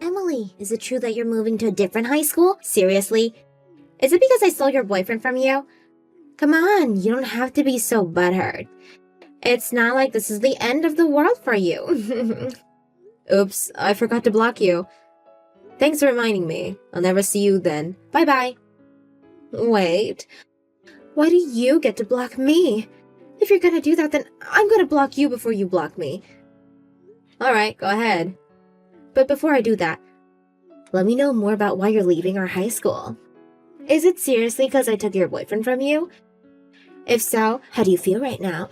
Emily, is it true that you're moving to a different high school? Seriously? Is it because I stole your boyfriend from you? Come on, you don't have to be so butthurt. It's not like this is the end of the world for you. Oops, I forgot to block you. Thanks for reminding me. I'll never see you then. Bye-bye. Wait, why do you get to block me? If you're gonna do that, then I'm gonna block you before you block me. Alright, go ahead. But before I do that, let me know more about why you're leaving our high school. Is it seriously because I took your boyfriend from you? If so, how do you feel right now?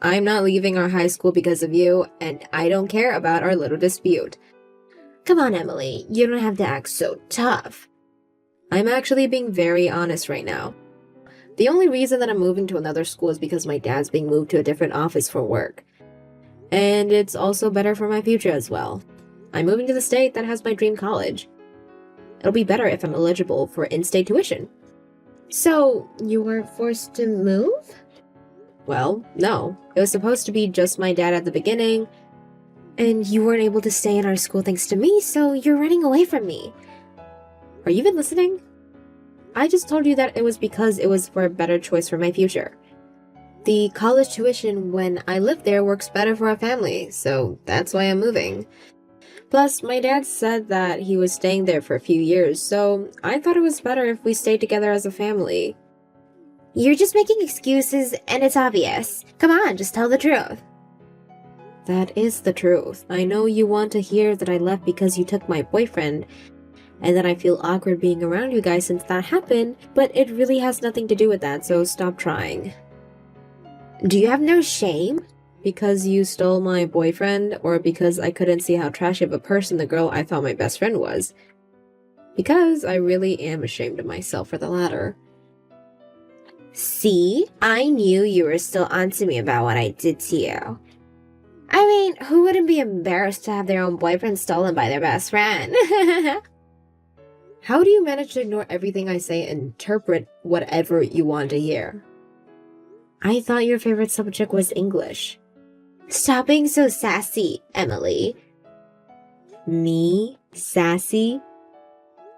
I'm not leaving our high school because of you, and I don't care about our little dispute. Come on, Emily, you don't have to act so tough. I'm actually being very honest right now. The only reason that I'm moving to another school is because my dad's being moved to a different office for work. And it's also better for my future as well. I'm moving to the state that has my dream college. It'll be better if I'm eligible for in-state tuition. So, you were forced to move? Well, no. It was supposed to be just my dad at the beginning, and you weren't able to stay in our school thanks to me, so you're running away from me. Are you even listening? I just told you that it was because it was for a better choice for my future. The college tuition when I live there works better for our family, so that's why I'm moving. Plus, my dad said that he was staying there for a few years, so I thought it was better if we stayed together as a family. You're just making excuses, and it's obvious. Come on, just tell the truth. That is the truth. I know you want to hear that I left because you took my boyfriend, and that I feel awkward being around you guys since that happened, but it really has nothing to do with that, so stop trying. Do you have no shame? Because you stole my boyfriend, or because I couldn't see how trashy of a person the girl I thought my best friend was? Because I really am ashamed of myself for the latter. See? I knew you were still onto me about what I did to you. I mean, who wouldn't be embarrassed to have their own boyfriend stolen by their best friend? How do you manage to ignore everything I say and interpret whatever you want to hear? I thought your favorite subject was English. Stop being so sassy, Emily. Me? Sassy?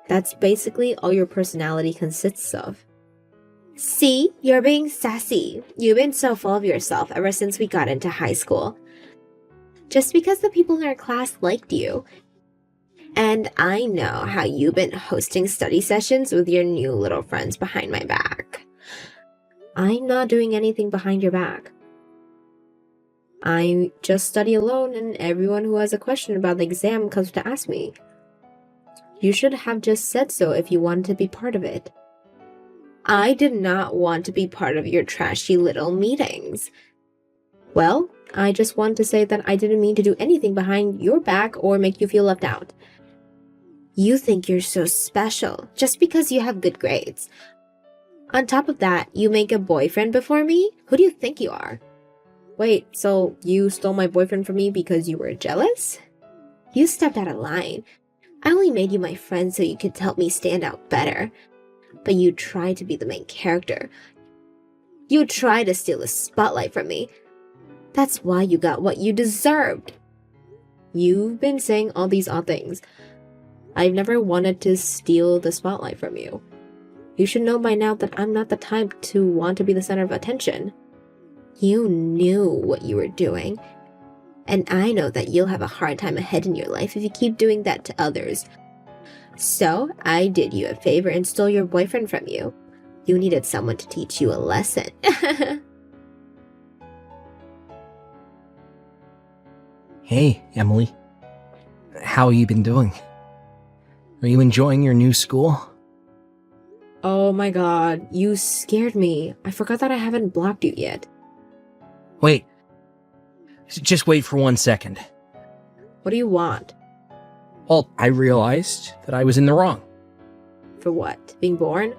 That's basically all your personality consists of. See? You're being sassy. You've been so full of yourself ever since we got into high school. Just because the people in our class liked you. And I know how you've been hosting study sessions with your new little friends behind my back. I'm not doing anything behind your back. I just study alone, and everyone who has a question about the exam comes to ask me. You should have just said so if you wanted to be part of it. I did not want to be part of your trashy little meetings. Well, I just want to say that I didn't mean to do anything behind your back or make you feel left out. You think you're so special just because you have good grades. On top of that, you make a boyfriend before me? Who do you think you are? Wait, so you stole my boyfriend from me because you were jealous? You stepped out of line. I only made you my friend so you could help me stand out better. But you tried to be the main character. You tried to steal the spotlight from me. That's why you got what you deserved. You've been saying all these odd things. I've never wanted to steal the spotlight from you. You should know by now that I'm not the type to want to be the center of attention. You knew what you were doing. And I know that you'll have a hard time ahead in your life if you keep doing that to others. So, I did you a favor and stole your boyfriend from you. You needed someone to teach you a lesson. Hey, Emily. How you been doing? Are you enjoying your new school? Oh my god, you scared me. I forgot that I haven't blocked you yet. Wait. Just wait for 1 second. What do you want? Well, I realized that I was in the wrong. For what? Being born?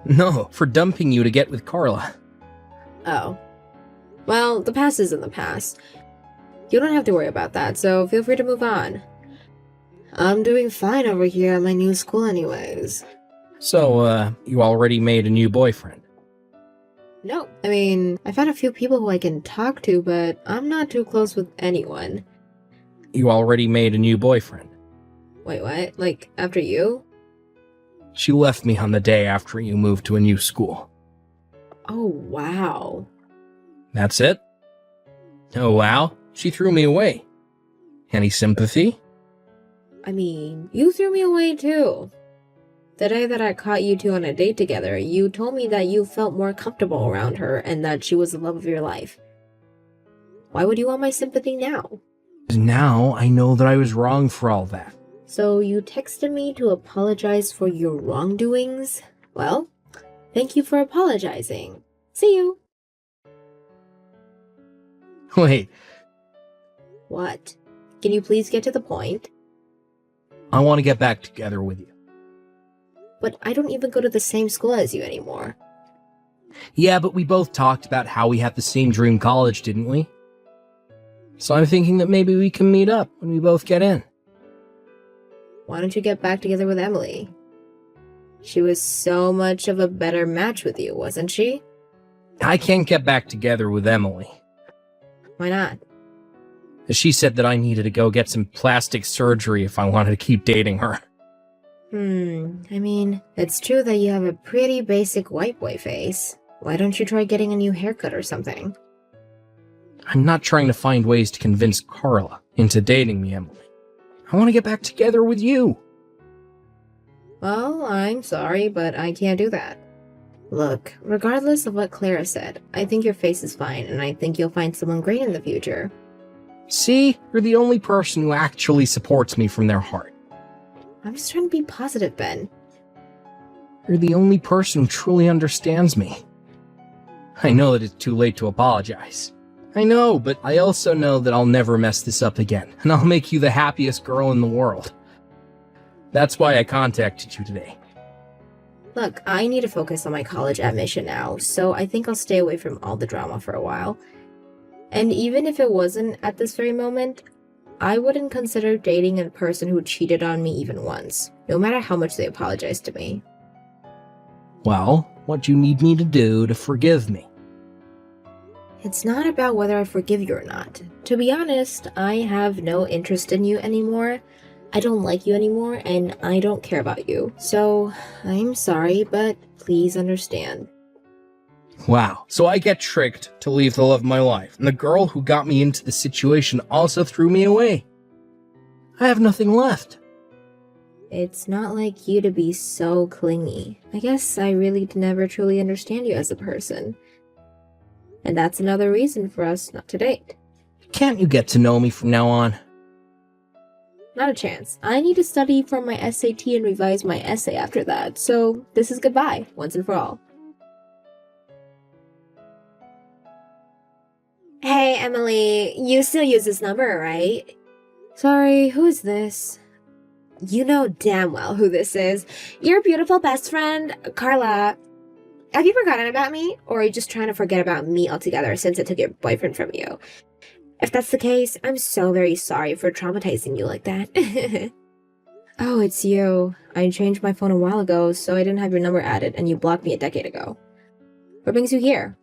No, for dumping you to get with Carla. Oh. Well, the past is in the past. You don't have to worry about that, so feel free to move on. I'm doing fine over here at my new school anyways. So, you already made a new boyfriend? No, I mean, I've had a few people who I can talk to, but I'm not too close with anyone. You already made a new boyfriend. Wait, what? Like, after you? She left me on the day after you moved to a new school. Oh, wow. That's it? Oh wow, she threw me away. Any sympathy? I mean, you threw me away too. The day that I caught you two on a date together, you told me that you felt more comfortable around her and that she was the love of your life. Why would you want my sympathy now? Now I know that I was wrong for all that. So you texted me to apologize for your wrongdoings? Well, thank you for apologizing. See you. Wait, What? Can you please get to the point? I want to get back together with you. But I don't even go to the same school as you anymore. Yeah, but we both talked about how we had the same dream college, didn't we? So I'm thinking that maybe we can meet up when we both get in. Why don't you get back together with Emily? She was so much of a better match with you, wasn't she? I can't get back together with Emily. Why not? She said that I needed to go get some plastic surgery if I wanted to keep dating her. I mean, it's true that you have a pretty basic white boy face. Why don't you try getting a new haircut or something? I'm not trying to find ways to convince Carla into dating me, Emily. I want to get back together with you. Well, I'm sorry, but I can't do that. Look, regardless of what Clara said, I think your face is fine, and I think you'll find someone great in the future. See, you're the only person who actually supports me from their heart. I'm just trying to be positive, Ben. You're the only person who truly understands me. I know that it's too late to apologize. I know, but I also know that I'll never mess this up again, and I'll make you the happiest girl in the world. That's why I contacted you today. Look, I need to focus on my college admission now, so I think I'll stay away from all the drama for a while. And even if it wasn't at this very moment, I wouldn't consider dating a person who cheated on me even once, no matter how much they apologize to me. Well, what do you need me to do to forgive me? It's not about whether I forgive you or not. To be honest, I have no interest in you anymore. I don't like you anymore, and I don't care about you. So, I'm sorry, but please understand. Wow, so I get tricked to leave the love of my life, and the girl who got me into the situation also threw me away. I have nothing left. It's not like you to be so clingy. I guess I really never truly understand you as a person. And that's another reason for us not to date. Can't you get to know me from now on? Not a chance. I need to study for my SAT and revise my essay after that, so this is goodbye, once and for all. Hey, Emily, you still use this number, right? Sorry, who is this? You know damn well who this is. Your beautiful best friend, Carla. Have you forgotten about me, or are you just trying to forget about me altogether since I took your boyfriend from you? If that's the case, I'm so very sorry for traumatizing you like that. Oh, it's you. I changed my phone a while ago, so I didn't have your number added, and you blocked me a decade ago. What brings you here?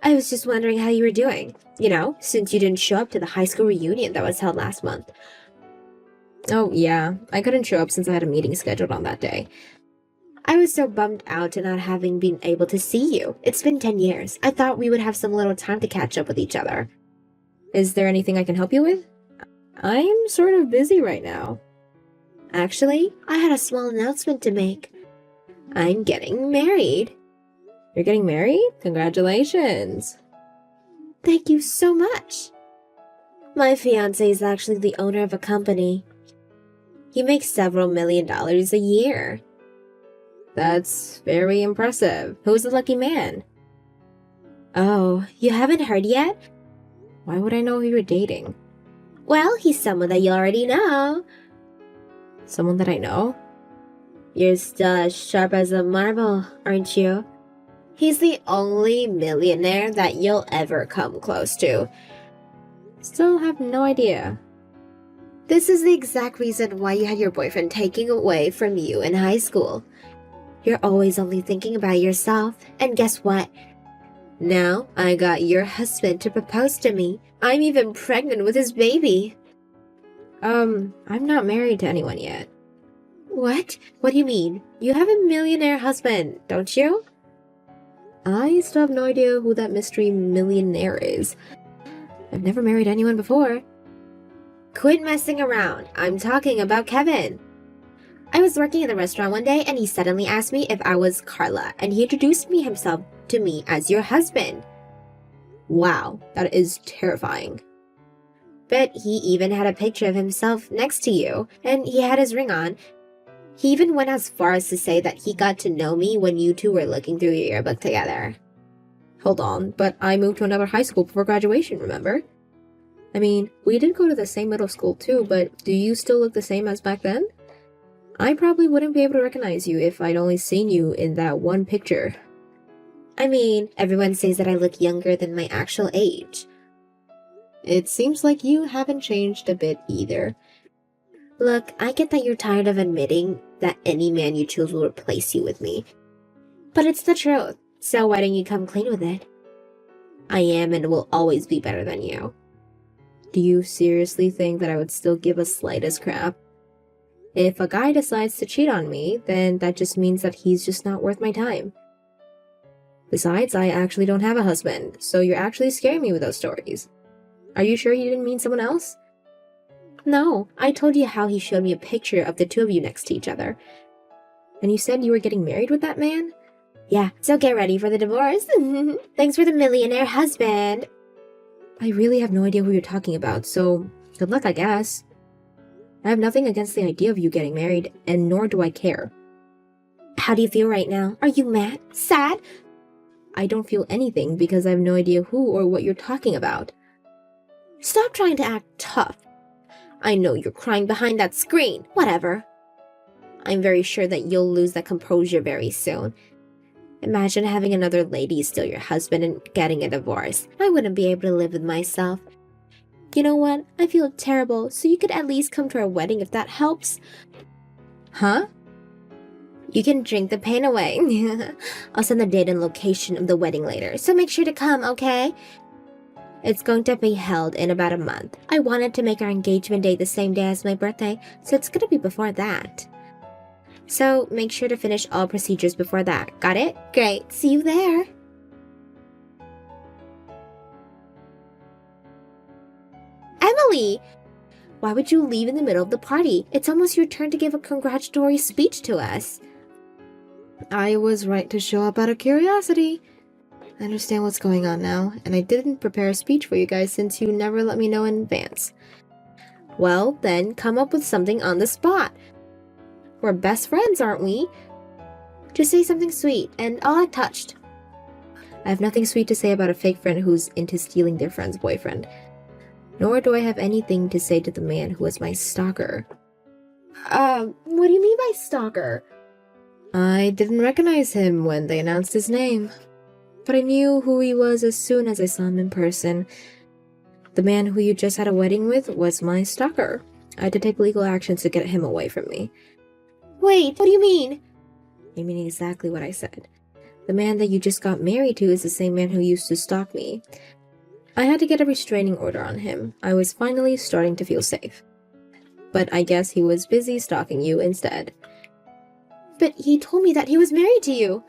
I was just wondering how you were doing. You know, since you didn't show up to the high school reunion that was held last month. Oh, yeah. I couldn't show up since I had a meeting scheduled on that day. I was so bummed out at not having been able to see you. It's been 10 years. I thought we would have some little time to catch up with each other. Is there anything I can help you with? I'm sort of busy right now. Actually, I had a small announcement to make. I'm getting married. You're getting married? Congratulations. Thank you so much. My fiancé is actually the owner of a company. He makes several $1,000,000 a year. That's very impressive. Who's the lucky man? Oh, you haven't heard yet? Why would I know who you're dating? Well, he's someone that you already know. Someone that I know? You're still as sharp as a marble, aren't you? He's the only millionaire that you'll ever come close to. Still have no idea. This is the exact reason why you had your boyfriend taken away from you in high school. You're always only thinking about yourself, and guess what? Now I got your husband to propose to me. I'm even pregnant with his baby. I'm not married to anyone yet. What? What do you mean? You have a millionaire husband, don't you? I still have no idea who that mystery millionaire is. I've never married anyone before. Quit messing around. I'm talking about Kevin. I was working in the restaurant one day and he suddenly asked me if I was Carla and he introduced himself to me as your husband. Wow, that is terrifying. But he even had a picture of himself next to you and he had his ring on. He even went as far as to say that he got to know me when you two were looking through your yearbook together. Hold on, but I moved to another high school before graduation, remember? I mean, we did go to the same middle school too, but do you still look the same as back then? I probably wouldn't be able to recognize you if I'd only seen you in that one picture. I mean, everyone says that I look younger than my actual age. It seems like you haven't changed a bit either. Look, I get that you're tired of admitting that any man you choose will replace you with me. But it's the truth, so why don't you come clean with it? I am and will always be better than you. Do you seriously think that I would still give a slightest crap? If a guy decides to cheat on me, then that just means that he's just not worth my time. Besides, I actually don't have a husband, so you're actually scaring me with those stories. Are you sure you didn't mean someone else? No, I told you how he showed me a picture of the two of you next to each other. And you said you were getting married with that man? Yeah, so get ready for the divorce. Thanks for the millionaire husband. I really have no idea who you're talking about, so good luck, I guess. I have nothing against the idea of you getting married, and nor do I care. How do you feel right now? Are you mad? Sad? I don't feel anything because I have no idea who or what you're talking about. Stop trying to act tough. I know you're crying behind that screen. Whatever. I'm very sure that you'll lose that composure very soon. Imagine having another lady steal your husband and getting a divorce. I wouldn't be able to live with myself. You know what? I feel terrible, so you could at least come to our wedding if that helps. Huh? You can drink the pain away. I'll send the date and location of the wedding later, so make sure to come, okay? It's going to be held in about a month. I wanted to make our engagement date the same day as my birthday, so it's gonna be before that. So make sure to finish all procedures before that. Got it? Great. See you there. Emily! Why would you leave in the middle of the party? It's almost your turn to give a congratulatory speech to us. I was right to show up out of curiosity. I understand what's going on now, and I didn't prepare a speech for you guys since you never let me know in advance. Well, then come up with something on the spot. We're best friends, aren't we? Just say something sweet, and I'll act touched. I have nothing sweet to say about a fake friend who's into stealing their friend's boyfriend. Nor do I have anything to say to the man who was my stalker. What do you mean by stalker? I didn't recognize him when they announced his name. But I knew who he was as soon as I saw him in person. The man who you just had a wedding with was my stalker. I had to take legal action to get him away from me. Wait, what do you mean? I mean exactly what I said. The man that you just got married to is the same man who used to stalk me. I had to get a restraining order on him. I was finally starting to feel safe. But I guess he was busy stalking you instead. But he told me that he was married to you.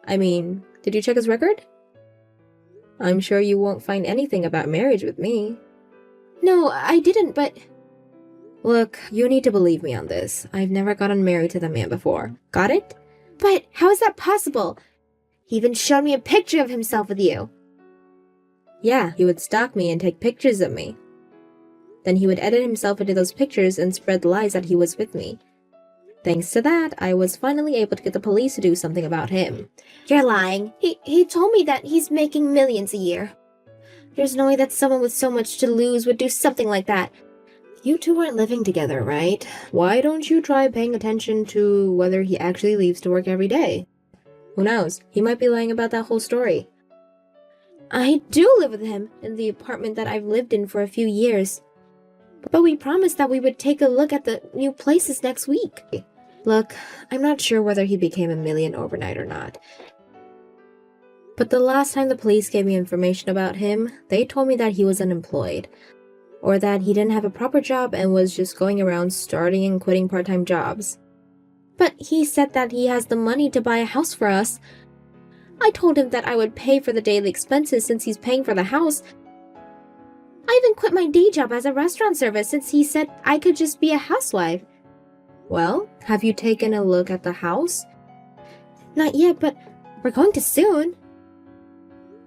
I mean, did you check his record? I'm sure you won't find anything about marriage with me. No, I didn't, but... Look, you need to believe me on this. I've never gotten married to the man before. Got it? But how is that possible? He even showed me a picture of himself with you. Yeah, he would stalk me and take pictures of me. Then he would edit himself into those pictures and spread lies that he was with me. Thanks to that, I was finally able to get the police to do something about him. You're lying. He told me that he's making millions a year. There's no way that someone with so much to lose would do something like that. You two aren't living together, right? Why don't you try paying attention to whether he actually leaves to work every day? Who knows? He might be lying about that whole story. I do live with him in the apartment that I've lived in for a few years. But we promised that we would take a look at the new places next week. Look, I'm not sure whether he became a million overnight or not. But the last time the police gave me information about him, they told me that he was unemployed. or that he didn't have a proper job and was just going around starting and quitting part-time jobs. But he said that he has the money to buy a house for us. I told him that I would pay for the daily expenses since he's paying for the house. I even quit my day job as a restaurant server since he said I could just be a housewife. Well, have you taken a look at the house? Not yet, but we're going to soon.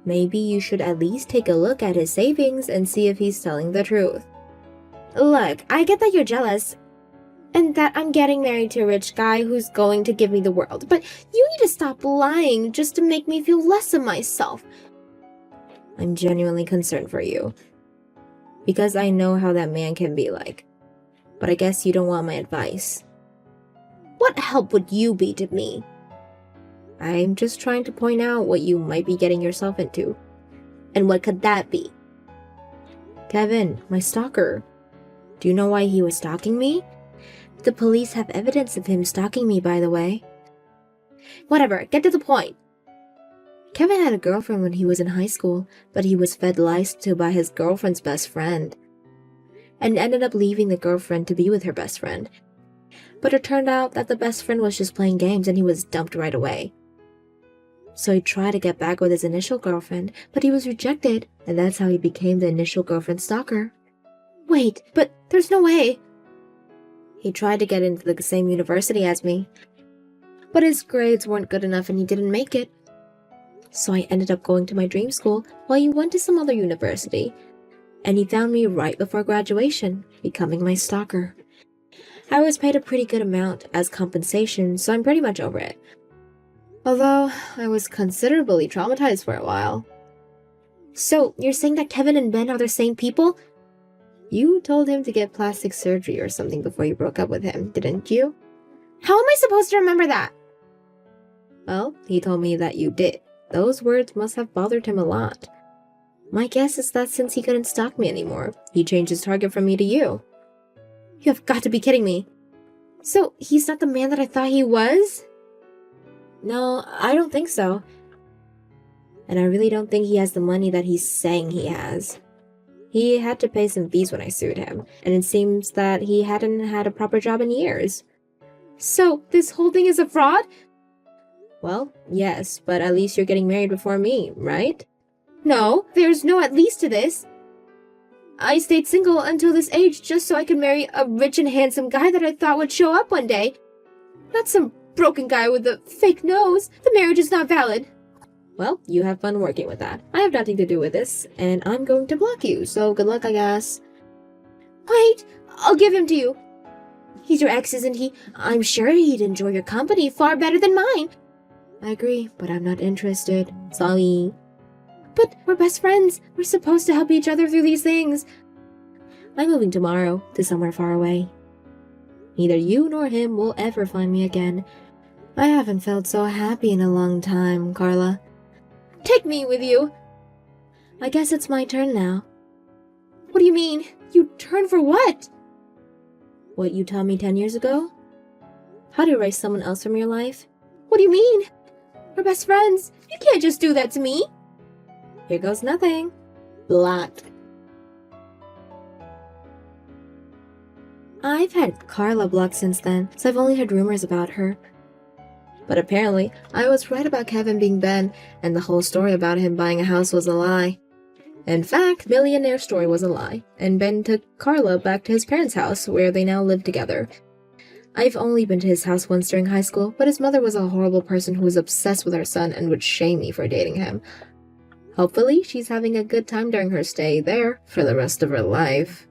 Maybe you should at least take a look at his savings and see if he's telling the truth. Look, I get that you're jealous, and that I'm getting married to a rich guy who's going to give me the world, but you need to stop lying just to make me feel less of myself. I'm genuinely concerned for you, because I know how that man can be like. But I guess you don't want my advice. What help would you be to me? I'm just trying to point out what you might be getting yourself into. And what could that be? Kevin, my stalker. Do you know why he was stalking me? The police have evidence of him stalking me, by the way. Whatever, get to the point. Kevin had a girlfriend when he was in high school, but he was fed lies to by his girlfriend's best friend, and ended up leaving the girlfriend to be with her best friend. But it turned out that the best friend was just playing games and he was dumped right away. So he tried to get back with his initial girlfriend, but he was rejected, and that's how he became the initial girlfriend stalker. Wait, but there's no way. He tried to get into the same university as me, but his grades weren't good enough and he didn't make it. So I ended up going to my dream school while he went to some other university, and he found me right before graduation, becoming my stalker. I was paid a pretty good amount as compensation, so I'm pretty much over it. Although, I was considerably traumatized for a while. So, you're saying that Kevin and Ben are the same people? You told him to get plastic surgery or something before you broke up with him, didn't you? How am I supposed to remember that? Well, he told me that you did. Those words must have bothered him a lot. My guess is that since he couldn't stalk me anymore, he changed his target from me to you. You have got to be kidding me. So, he's not the man that I thought he was? No, I don't think so. And I really don't think he has the money that he's saying he has. He had to pay some fees when I sued him, and it seems that he hadn't had a proper job in years. So, this whole thing is a fraud? Well, yes, but at least you're getting married before me, right? No, there's no at least to this. I stayed single until this age just so I could marry a rich and handsome guy that I thought would show up one day. Not some broken guy with a fake nose. The marriage is not valid. Well, you have fun working with that. I have nothing to do with this, and I'm going to block you, so good luck, I guess. Wait, I'll give him to you. He's your ex, isn't he? I'm sure he'd enjoy your company far better than mine. I agree, but I'm not interested. Sorry. But we're best friends. We're supposed to help each other through these things. I'm moving tomorrow to somewhere far away. Neither you nor him will ever find me again. I haven't felt so happy in a long time, Carla. Take me with you. I guess it's my turn now. What do you mean? You turn for what? What you taught me 10 years ago? How to erase someone else from your life? What do you mean? We're best friends. You can't just do that to me. Here goes nothing. Blocked. I've had Carla blocked since then, so I've only heard rumors about her. But apparently, I was right about Kevin being Ben, and the whole story about him buying a house was a lie. In fact, Millionaire story was a lie, and Ben took Carla back to his parents' house, where they now live together. I've only been to his house once during high school, but his mother was a horrible person who was obsessed with our son and would shame me for dating him. Hopefully, she's having a good time during her stay there for the rest of her life.